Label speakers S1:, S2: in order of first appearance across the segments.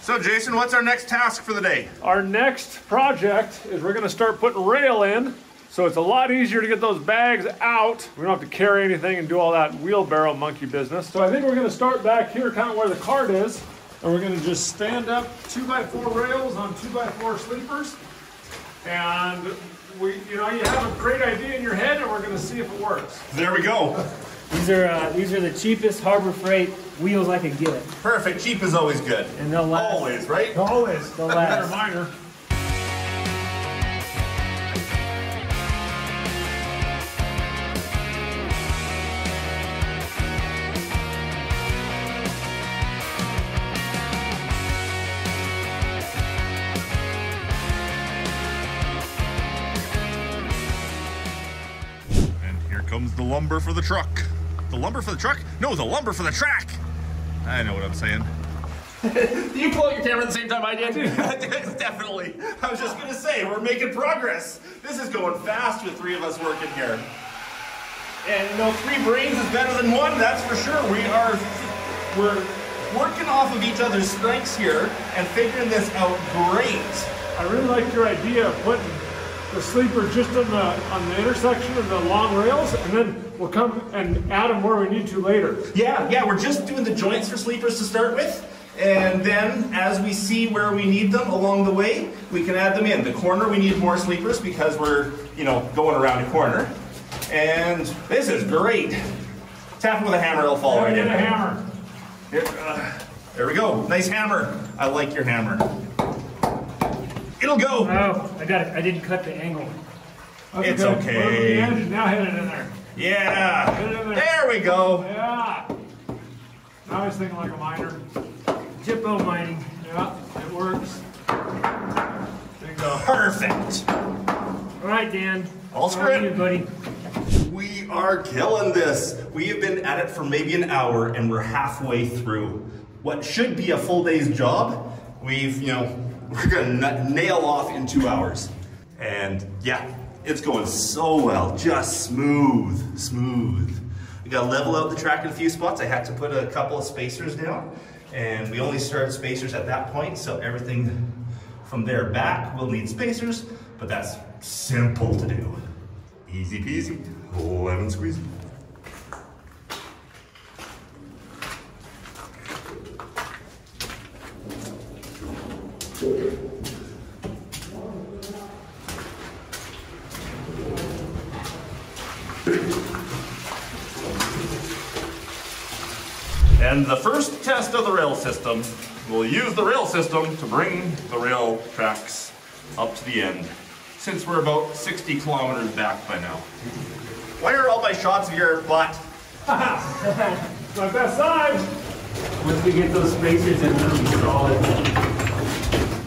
S1: So Jason, what's our next task for the day?
S2: Our next project is we're gonna start putting rail in, so it's a lot easier to get those bags out. We don't have to carry anything and do all that wheelbarrow monkey business. So I think we're gonna start back here, kind of where the cart is, and we're gonna just stand up 2x4 rails on 2x4 sleepers. And you have a great idea in your head, and we're gonna see if it works.
S1: There we go.
S3: These are the cheapest Harbor Freight wheels I could get.
S1: Perfect. Cheap is always good.
S3: And they'll last.
S1: Always, right?
S2: Always.
S3: They'll last.
S2: Reminder.
S1: Comes the lumber for the truck. The lumber for the truck? No, the lumber for the track. I know what I'm saying.
S4: Did you pull out your camera at the same time I did?
S1: Definitely. I was just gonna say, we're making progress. This is going fast with 3 of us working here. And 3 brains is better than 1, that's for sure. We're working off of each other's strengths here and figuring this out great.
S2: I really like your idea of putting the sleeper just on the intersection of the long rails, and then we'll come and add them where we need to later.
S1: Yeah, we're just doing the joints for sleepers to start with, and then as we see where we need them along the way, we can add them in. The corner we need more sleepers because we're, going around a corner. And this is great. Tap it with a hammer, it'll fall right in.
S2: Get a hammer.
S1: Here, there we go. Nice hammer. I like your hammer. It'll go.
S3: Oh, I didn't cut the angle.
S2: That's
S1: it's okay.
S2: Now hit it in there.
S1: Yeah.
S2: Hit it in there.
S1: There we go.
S2: Yeah. Now he's thinking like a miner.
S3: Jippo mining.
S2: Yeah, it works. There you go.
S1: Perfect.
S3: All right, Dan.
S1: All screw it,
S3: buddy.
S1: We are killing this. We have been at it for maybe an hour, and we're halfway through what should be a full day's job. We're gonna nail off in 2 hours. And yeah, it's going so well, just smooth. We gotta level out the track in a few spots. I had to put a couple of spacers down, and we only started spacers at that point, so everything from there back will need spacers, but that's simple to do. Easy peasy, lemon squeezy. And the first test of the rail system, we'll use the rail system to bring the rail tracks up to the end, since we're about 60 kilometers back by now. Why are all my shots of your butt?
S2: My best side.
S3: Once we get those spacers in, it'll be solid.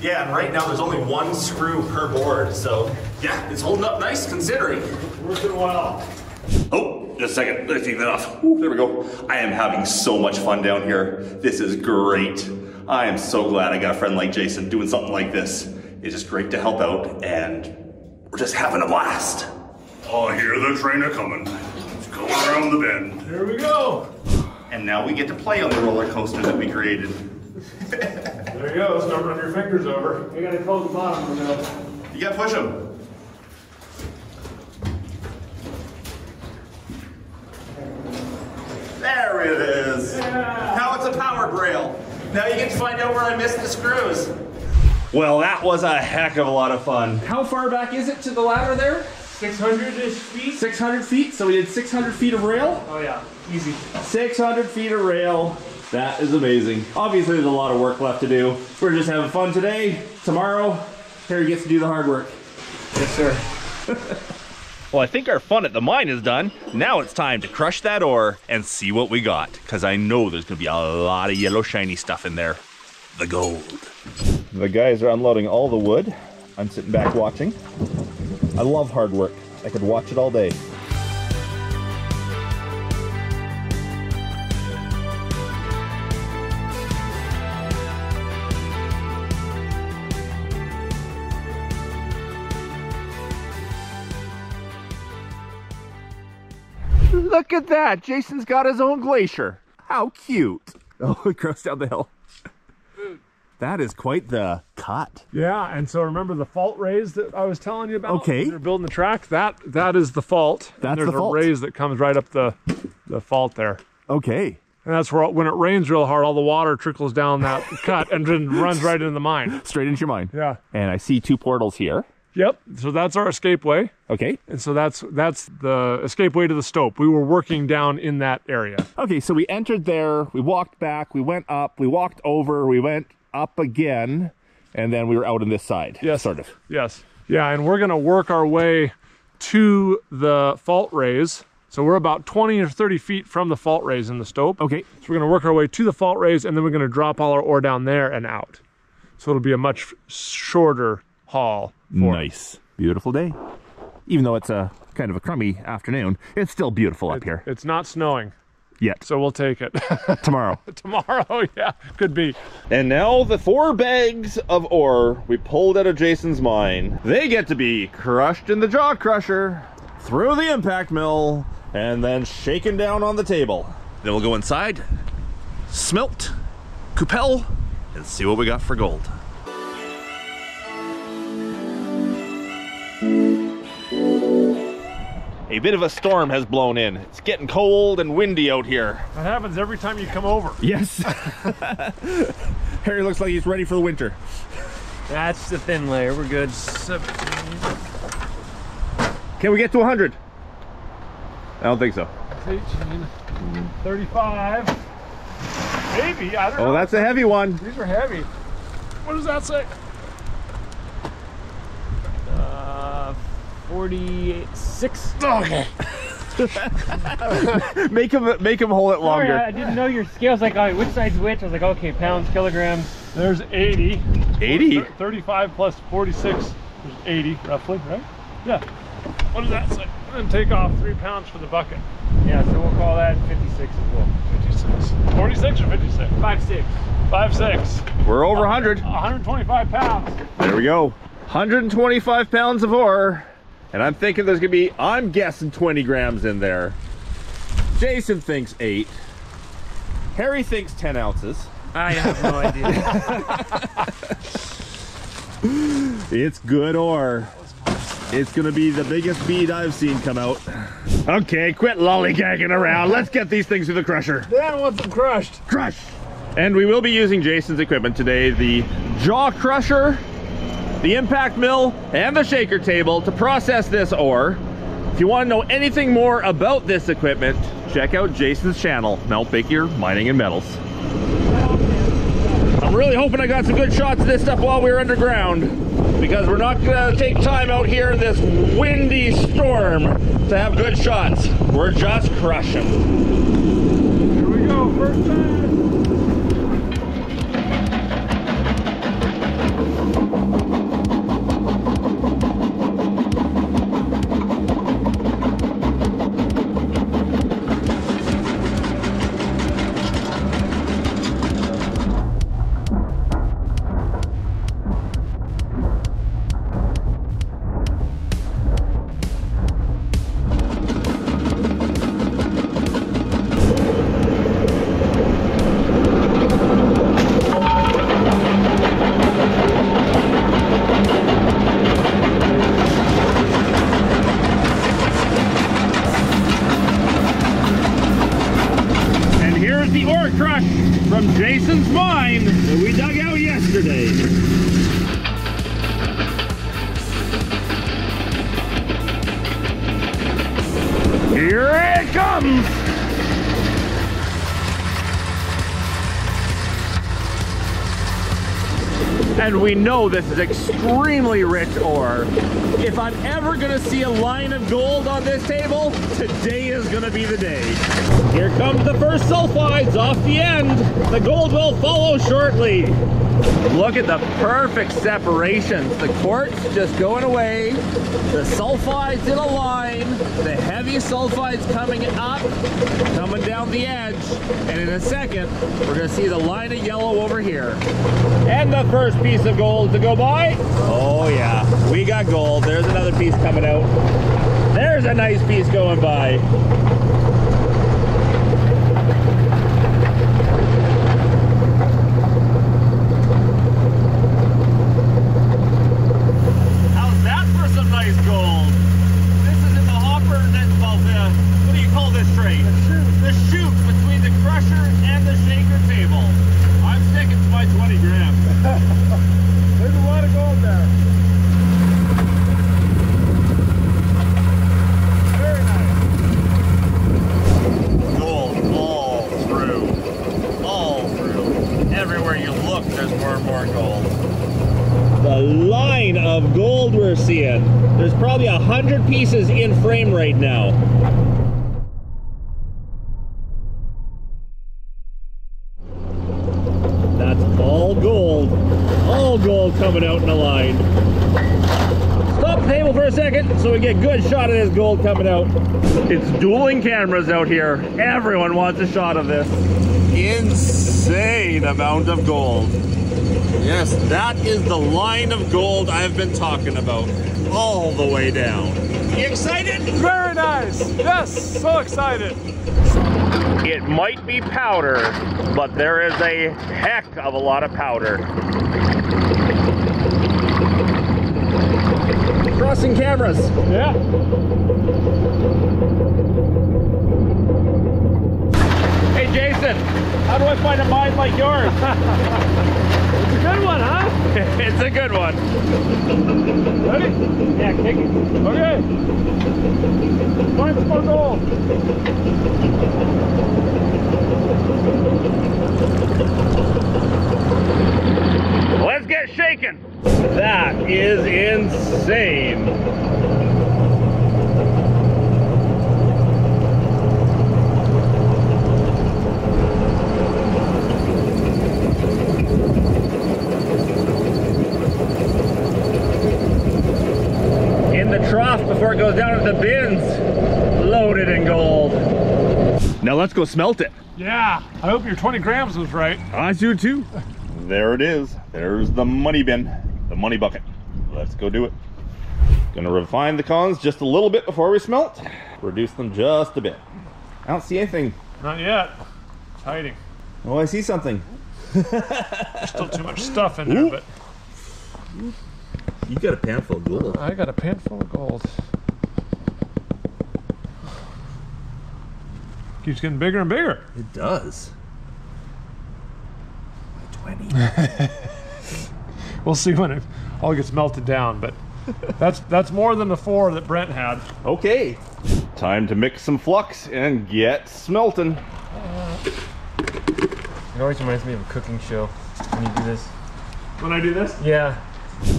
S1: Yeah, and right now there's only 1 screw per board, so yeah, it's holding up nice considering.
S2: Working well.
S1: Oh, just a second, let's take that off. Ooh, there we go. I am having so much fun down here. This is great. I am so glad I got a friend like Jason doing something like this. It's just great to help out, and we're just having a blast. Oh, I hear the train a-coming. It's going around the bend.
S2: Here we go.
S1: And now we get to play on the roller coaster that we created.
S2: There you go, start running your fingers over.
S3: You gotta close the bottom of the mill.
S1: You gotta push them. There it is.
S2: Yeah.
S1: Now it's a powered rail. Now you get to find out where I missed the screws. Well, that was a heck of a lot of fun. How far back is it to the ladder there?
S3: 600-ish feet.
S1: 600 feet? So we did 600 feet of rail?
S3: Oh yeah, easy.
S1: 600 feet of rail. That is amazing. Obviously, there's a lot of work left to do. We're just having fun today. Tomorrow, Harry gets to do the hard work.
S3: Yes, sir.
S4: Well, I think our fun at the mine is done. Now it's time to crush that ore and see what we got, because I know there's gonna be a lot of yellow shiny stuff in there. The gold. The guys are unloading all the wood. I'm sitting back watching. I love hard work. I could watch it all day. Look at that! Jason's got his own glacier. How cute! Oh, it goes down the hill. That is quite the cut.
S2: Yeah, and so remember the fault raise that I was telling you about?
S4: Okay.
S2: You're building the track. That is the fault.
S4: That's
S2: and there's
S4: the fault.
S2: a raise that comes right up the fault there.
S4: Okay.
S2: And that's where, when it rains real hard, all the water trickles down that cut and then runs right into the mine.
S4: Straight into your mine.
S2: Yeah.
S4: And I see 2 portals here.
S2: Yep. So that's our escape way.
S4: Okay.
S2: And so that's the escape way to the stope. We were working down in that area.
S4: Okay, so we entered there, we walked back, we went up, we walked over, we went up again, and then we were out on this side.
S2: Yes.
S4: Sort of.
S2: Yes. Yeah, and we're gonna work our way to the fault raise. So we're about 20 or 30 feet from the fault raise in the stope.
S4: Okay.
S2: So we're gonna work our way to the fault raise, and then we're gonna drop all our ore down there and out. So it'll be a much shorter haul.
S4: Nice. Beautiful day. Even though it's a kind of a crummy afternoon, it's still beautiful up here.
S2: It's not snowing,
S4: Yet.
S2: so we'll take it.
S4: Tomorrow.
S2: Tomorrow, yeah, could be.
S4: And now the 4 bags of ore we pulled out of Jason's mine, they get to be crushed in the jaw crusher, through the impact mill, and then shaken down on the table. Then we'll go inside, smelt, coupel, and see what we got for gold. A bit of a storm has blown in. It's getting cold and windy out here.
S2: That happens every time you come over.
S4: Yes. Harry looks like he's ready for the winter.
S3: That's the thin layer. We're good.
S2: 17.
S4: Can we get to 100? I don't think so.
S2: 18. 35. Maybe, I don't know.
S4: Oh, that's a heavy one.
S2: These are heavy. What does that say?
S3: 46.
S2: Okay.
S4: make him hold it longer.
S3: Sorry, I didn't know your scales. Like, oh, which side's which? I was like, okay, pounds, kilograms.
S2: There's 80.
S4: 80?
S2: 35 plus 46 is 80, roughly, right? Yeah. What does that say? And take off 3 pounds for the bucket.
S3: Yeah, so we'll call that 56 as well.
S2: 56. 46 or 56?
S3: 56.
S2: 56.
S4: We're over 100.
S2: 125 pounds.
S4: There we go. 125 pounds of ore. And I'm thinking there's gonna be, I'm guessing 20 grams in there. Jason thinks 8. Harry thinks 10 ounces.
S3: I have no idea.
S4: It's good ore. It's gonna be the biggest bead I've seen come out. Okay, quit lollygagging around. Let's get these things through the crusher.
S2: Dan wants them crushed.
S4: Crush! And we will be using Jason's equipment today, the jaw crusher, the impact mill, and the shaker table to process this ore. If you want to know anything more about this equipment, check out Jason's channel, Melt, Baker, Mining and Metals. I'm really hoping I got some good shots of this stuff while we were underground, because we're not gonna take time out here in this windy storm to have good shots. We're just crushing.
S2: Here we go, first time.
S4: From Jason's mine that we dug out yesterday. Here it comes! And we know this is extremely rich ore. If I'm ever gonna see a line of gold on this table, today is gonna be the day. Here comes the first sulfides off the end. The gold will follow shortly. Look at the perfect separations. The quartz just going away. The sulfides in a line. The heavy sulfides coming up, coming down the edge. And in a second, we're gonna see the line of yellow over here. And the first piece of gold to go by. Oh yeah, we got gold. There's another piece coming out. There's a nice piece going by.
S2: There's a lot of gold there. Very nice.
S4: Gold all through. Everywhere you look, there's more and more gold. The line of gold we're seeing. There's probably 100 pieces in frame right now. That's all gold. All gold coming out in a line. Stop the table for a second so we get a good shot of this gold coming out. It's dueling cameras out here. Everyone wants a shot of this. Insane amount of gold. Yes, that is the line of gold I've been talking about. All the way down. You excited?
S2: Very nice. Yes, so excited.
S4: It might be powder, but there is a heck of a lot of powder. Crossing cameras.
S2: Yeah.
S4: Hey Jason, how do I find a mine like yours?
S2: It's a good one, huh?
S4: It's a good one.
S2: Ready?
S3: Yeah, kick it.
S2: Okay. Find some more gold.
S4: Let's get shaking. That is insane. In the trough before it goes down to the bins, loaded in gold. Now let's go smelt it.
S2: Yeah. I hope your 20 grams was right.
S4: I do too. There it is. There's the money bin, the money bucket. Let's go do it. Gonna refine the cons just a little bit before we smelt. Reduce them just a bit. I don't see anything.
S2: Not yet. It's hiding.
S4: Oh, I see something.
S2: There's still too much stuff in there, but
S4: You got a pan full of gold.
S2: I got a pan full of gold. Keeps getting bigger and bigger.
S4: It does. 20.
S2: We'll see when it all gets melted down, but that's more than the 4 that Brent had.
S4: Okay. Time to mix some flux and get smelting.
S3: It always reminds me of a cooking show when you do this.
S2: When I do this?
S3: Yeah.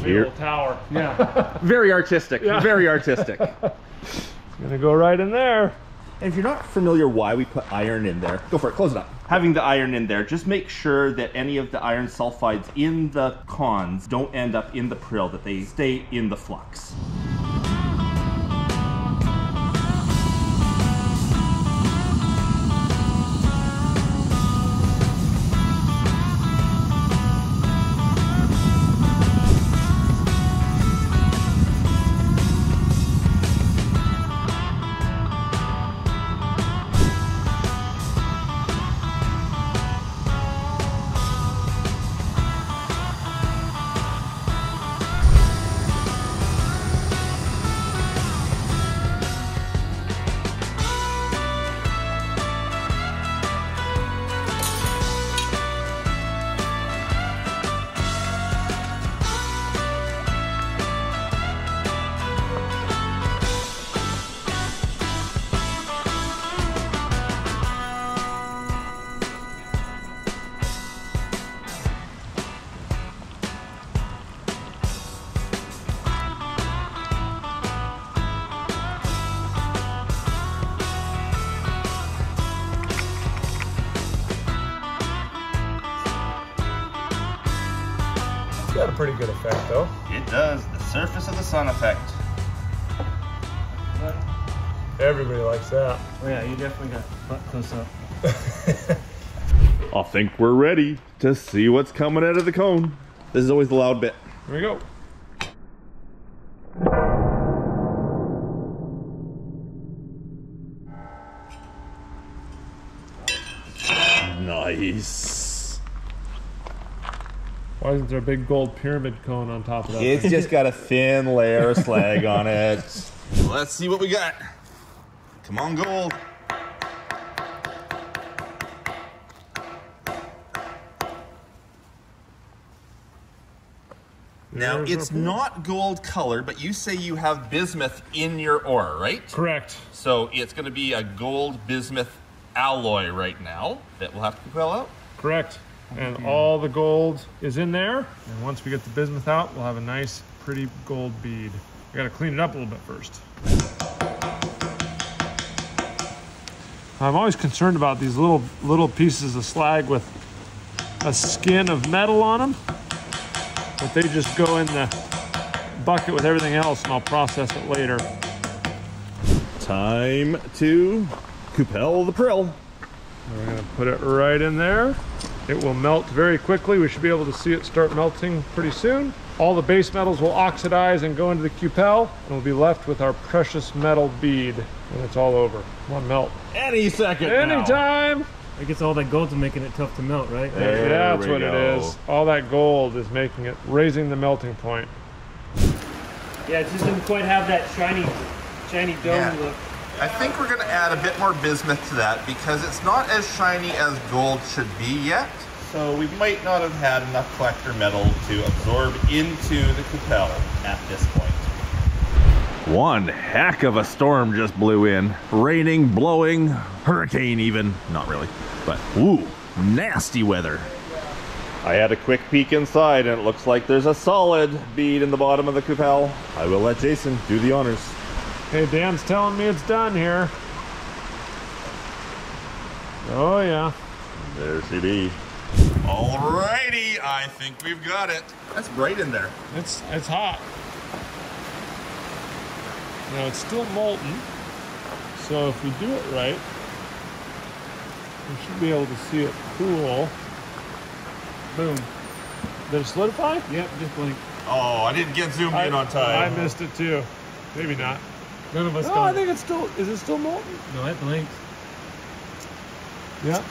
S2: Here. Little tower. Yeah.
S4: Very artistic.
S2: Yeah.
S4: Very artistic.
S2: Gonna go right in there.
S4: And if you're not familiar why we put iron in there, go for it, close it up. Having the iron in there, just make sure that any of the iron sulfides in the cons don't end up in the prill, that they stay in the flux.
S2: Got a pretty good effect though.
S4: It does, the surface of the sun effect.
S2: Everybody likes that.
S3: Oh yeah, you definitely got butt close up.
S4: I think we're ready to see what's coming out of the cone. This is always the loud bit.
S2: Here we go.
S4: Nice.
S2: Why isn't there a big gold pyramid cone on top of that?
S4: It's just got a thin layer of slag on it. Let's see what we got. Come on, gold. Now, it's not gold color, but you say you have bismuth in your ore, right?
S2: Correct.
S4: So it's going to be a gold bismuth alloy right now that we'll have to Cupel out?
S2: Correct. And all the gold is in there. And once we get the bismuth out, we'll have a nice, pretty gold bead. We gotta clean it up a little bit first. I'm always concerned about these little pieces of slag with a skin of metal on them. But they just go in the bucket with everything else and I'll process it later.
S4: Time to Cupel the prill.
S2: We're gonna put it right in there. It will melt very quickly. We should be able to see it start melting pretty soon. All the base metals will oxidize and go into the Cupel, and we'll be left with our precious metal bead when it's all over. Come on, melt.
S4: Any second
S2: Anytime!
S3: I guess all that gold's making it tough to melt, right?
S4: There
S2: That's
S4: we
S2: what
S4: go.
S2: it is. All that gold is making it, raising the melting point.
S3: Yeah, it just doesn't quite have that shiny dome look.
S4: I think we're going to add a bit more bismuth to that because it's not as shiny as gold should be yet. So we might not have had enough collector metal to absorb into the Cupel at this point. One heck of a storm just blew in. Raining, blowing, hurricane even. Not really, but ooh, nasty weather. I had a quick peek inside and it looks like there's a solid bead in the bottom of the Cupel. I will let Jason do the honors.
S2: Hey, Dan's telling me it's done here. Oh yeah.
S4: There she be. Alrighty, I think we've got it. That's bright in there.
S2: It's hot. Now it's still molten, so if we do it right, we should be able to see it cool. Boom. Did it solidify?
S3: Yep, just blink.
S4: Oh, I didn't get zoomed in on time.
S2: I missed it too. Maybe not.
S3: None of us
S2: No,
S3: got
S2: I
S3: it.
S2: think it's still, is it still molten?
S3: No, it blinked.
S2: Yeah.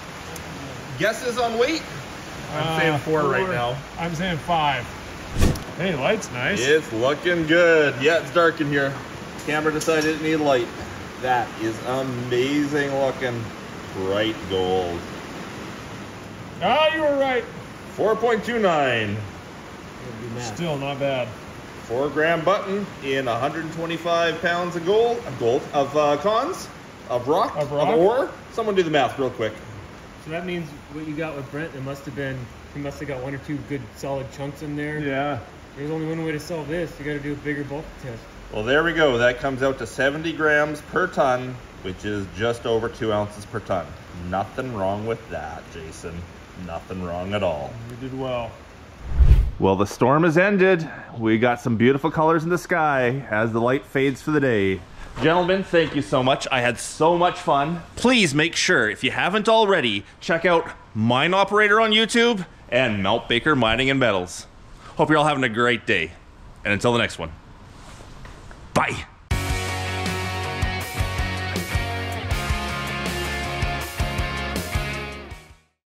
S4: Guesses on weight? I'm saying four right now.
S2: I'm saying 5. Hey, light's nice.
S4: It's looking good. Yeah, it's dark in here. Camera decided it needed light. That is amazing looking. Bright gold.
S2: Ah, you were right.
S4: 4.29.
S2: Still not bad.
S4: 4 gram button in 125 pounds of cons, of rock, of ore. Someone do the math real quick.
S3: So that means what you got with Brent, it must have been, he must have got 1 or 2 good solid chunks in there.
S2: Yeah.
S3: There's only one way to solve this. You got to do a bigger bulk test.
S4: Well, there we go. That comes out to 70 grams per ton, which is just over 2 ounces per ton. Nothing wrong with that, Jason. Nothing wrong at all.
S2: You did well.
S4: Well, the storm has ended. We got some beautiful colors in the sky as the light fades for the day. Gentlemen, thank you so much. I had so much fun. Please make sure, if you haven't already, check out Mine Operator on YouTube and Melt Baker Mining and Metals. Hope you're all having a great day. And until the next one, bye.